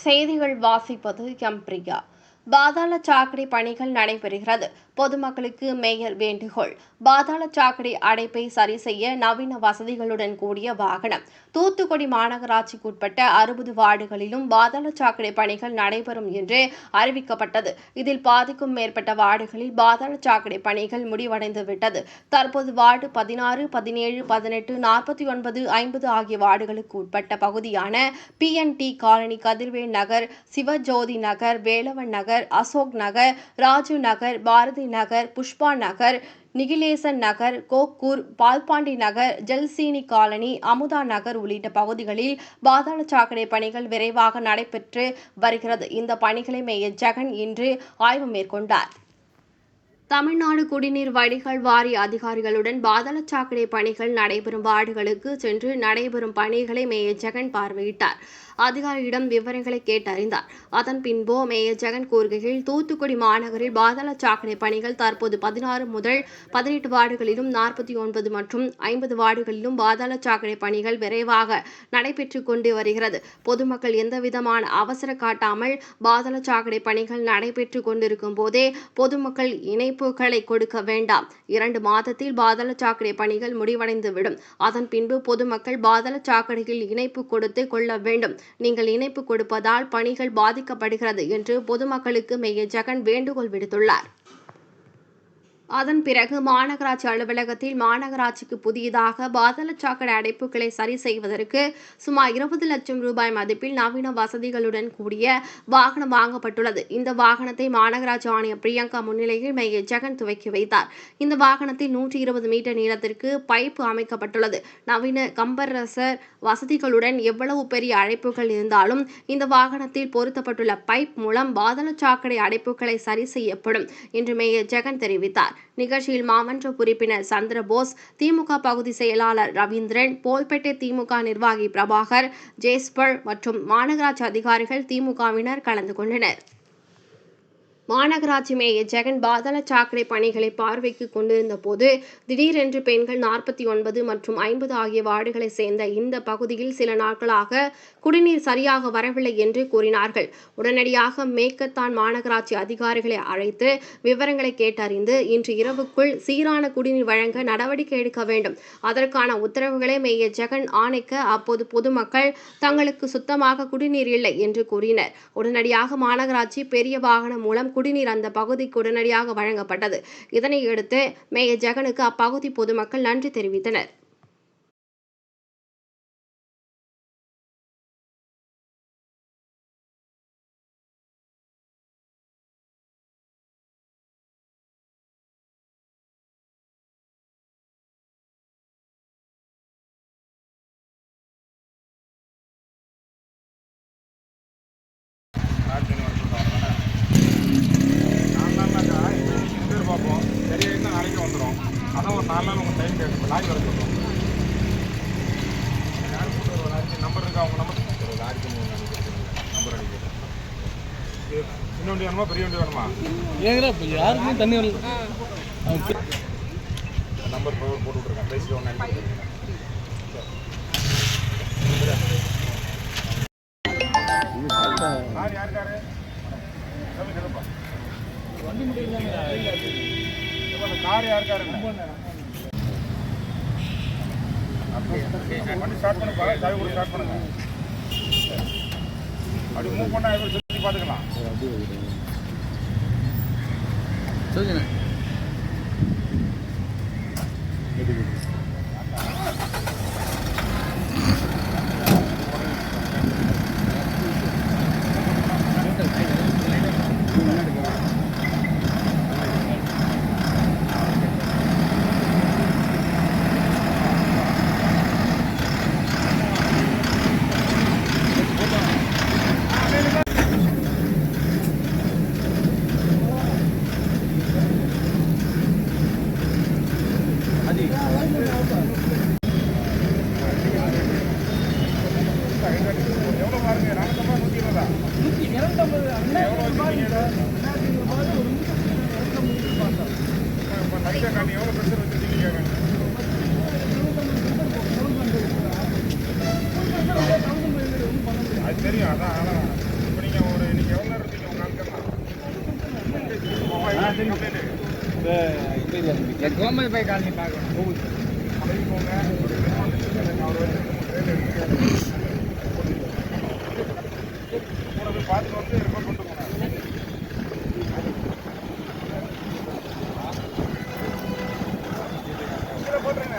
செய்திகள் வாசிப்பது பிரியா. பாதாள சாக்கடை பணிகள் நடைபெறுகிறது. பொதுமக்களுக்கு மேயர் வேண்டுகோள். பாதாள சாக்கடை அடைப்பை சரி செய்ய நவீன வசதிகளுடன் கூடிய வாகனம். தூத்துக்குடி மாநகராட்சிக்குட்பட்ட 60 வார்டுகளிலும் பாதாள சாக்கடை பணிகள் நடைபெறும் என்று அறிவிக்கப்பட்டது. இதில் பாதிக்கும் மேற்பட்ட வார்டுகளில் பாதாள சாக்கடை பணிகள் முடிவடைந்துவிட்டது. தற்போது வார்டு 16, 17, 18, 49, 50 ஆகிய வார்டுகளுக்கு உட்பட்ட பகுதியான PNT காலனி, கதிர்வேல் நகர், சிவஜோதி நகர், வேலவன் நகர், அசோக் நகர், ராஜு நகர், பாரதி நகர், புஷ்பா நகர், நிகிலேசன் நகர், கோக்கூர், பால்பாண்டி நகர், ஜல்சீனி காலனி, அமுதா நகர் உள்ளிட்ட பகுதிகளில் பாதாள சாக்கடை பணிகள் விரைவாக நடைபெற்று வருகிறது. இந்த பணிகளை மேயர் ஜெகன் இன்று ஆய்வு மேற்கொண்டார். தமிழ்நாடு குடிநீர் வடிகால் வாரிய அதிகாரிகளுடன் பாதாள சாக்கடை பணிகள் நடைபெறும் வார்டுகளுக்கு சென்று நடைபெறும் பணிகளை மேயர் ஜெகன் பார்வையிட்டார். அதிகாரியிடம் விவரங்களை கேட்டறிந்தார். அதன் பின்பு மேயர் ஜெகன் கூறுகையில், தூத்துக்குடி மாநகரில் பாதாள சாக்கடை பணிகள் தற்போது 16 முதல் 18 வார்டுகளிலும் 49 மற்றும் 50 வார்டுகளிலும் பாதாள சாக்கடை பணிகள் விரைவாக நடைபெற்றுக் கொண்டு வருகிறது. பொதுமக்கள் எந்தவிதமான அவசர காட்டாமல் பாதாள சாக்கடை பணிகள் நடைபெற்றுக் கொண்டிருக்கும் போதே பொதுமக்கள் இணைப்புகளை கொடுக்க வேண்டாம். 2 மாதத்தில் பாதாள சாக்கடை பணிகள் முடிவடைந்துவிடும். அதன் பின்பு பொதுமக்கள் பாதாள சாக்கடையில் இணைப்பு கொடுத்து கொள்ள வேண்டும். நீங்கள் இணைப்பு கொடுப்பதால் பணிகள் பாதிக்கப்படுகிறது என்று பொதுமக்களுக்கு மேயர் ஜெகன் வேண்டுகோள் விடுத்துள்ளார். அதன் பிறகு மாநகராட்சி அலுவலகத்தில் மாநகராட்சிக்கு புதியதாக பாதாள சாக்கடை அடைப்புகளை சரி செய்வதற்கு சுமார் 20 லட்சம் ரூபாய் மதிப்பில் நவீன வசதிகளுடன் கூடிய வாகனம் வாங்கப்பட்டுள்ளது. இந்த வாகனத்தை மாநகராட்சி ஆணையர் பிரியங்கா முன்னிலையில் மேயர் ஜெகன் துவக்கி வைத்தார். இந்த வாகனத்தில் 120 மீட்டர் நீளத்திற்கு பைப்பு அமைக்கப்பட்டுள்ளது. நவீன கம்ப்ரசர் வசதிகளுடன் எவ்வளவு பெரிய அடைப்புகள் இருந்தாலும் இந்த வாகனத்தில் பொருத்தப்பட்டுள்ள பைப் மூலம் பாதாள சாக்கடை அடைப்புகளை சரி செய்யப்படும் என்று மேயர் ஜெகன் தெரிவித்தார். நிகழ்ச்சியில் மாமன்ற உறுப்பினர் சந்திரபோஸ், திமுக பகுதி செயலாளர் ரவீந்திரன், போல்பேட்டை திமுக நிர்வாகி பிரபாகர், ஜேஸ்பர் மற்றும் மாநகராட்சி அதிகாரிகள், திமுகவினர் கலந்து கொண்டனர். மாநகராட்சி மேயர் ஜெகன் பாதாள சாக்கடை பணிகளை பார்வைக்கு கொண்டிருந்த போது திடீரென்று பெண்கள் 49 மற்றும் 50 ஆகிய வார்டுகளை சேர்ந்த இந்த பகுதியில் சில நாட்களாக குடிநீர் சரியாக வரவில்லை என்று கூறினார்கள். உடனடியாக மேக்கத்தான் மாநகராட்சி அதிகாரிகளை அழைத்து விவரங்களை கேட்டறிந்து இன்று இரவுக்குள் சீரான குடிநீர் வழங்க நடவடிக்கை எடுக்க வேண்டும். அதற்கான உத்தரவுகளை மேயர் ஜெகன் ஆணைக்க அப்போது பொதுமக்கள் தங்களுக்கு சுத்தமாக குடிநீர் இல்லை என்று கூறினர். உடனடியாக மாநகராட்சி பெரிய வாகனம் மூலம் குடிநீர் அந்த பகுதிக்கு உடனடியாக வழங்கப்பட்டது. இதனையடுத்து மேயர் ஜெகனுக்கு அப்பகுதி பொதுமக்கள் நன்றி தெரிவித்தனர். நாளைக்கு வந்துடும். அதான் ஒரு 4 நாள் உங்கள் டைம் கேட்கும். லாரி வர சொல்லுவோம். நம்பர் இருக்கா? அவங்க நம்பர் லாரிக்கு நம்பர் அடிக்கிறேன். சின்ன வண்டி வேணுமா பெரிய வண்டி வேணுமா? ஏங்கடா இப்போ யாருக்குமே தண்ணி வரல. நம்பர் போட்டு விட்ருக்கேன். ப்ரைஸ் 190. யார் யாருக்காரு சொல்லுப்பா. வண்டி முடியல. கார் யாருக்காரு வண்டி ஸ்டார்ட் பண்ணுப்பா. சாவி கூட ஸ்டார்ட் பண்ணுங்க. அப்படி மூவ் பண்ணா சுற்றி பார்த்துக்கலாம். சொல்லுங்க. எவ்வளோ பாருங்க? 450 எவ்வளோ பிரச்சனை வச்சுருக்கீங்க? அது தெரியும். அதான் கோமதி பை காலனி பார்க்கணும். பார்த்து வந்து ரெஃபர் பண்ணிட்டு போனேன். போட்டுருங்க.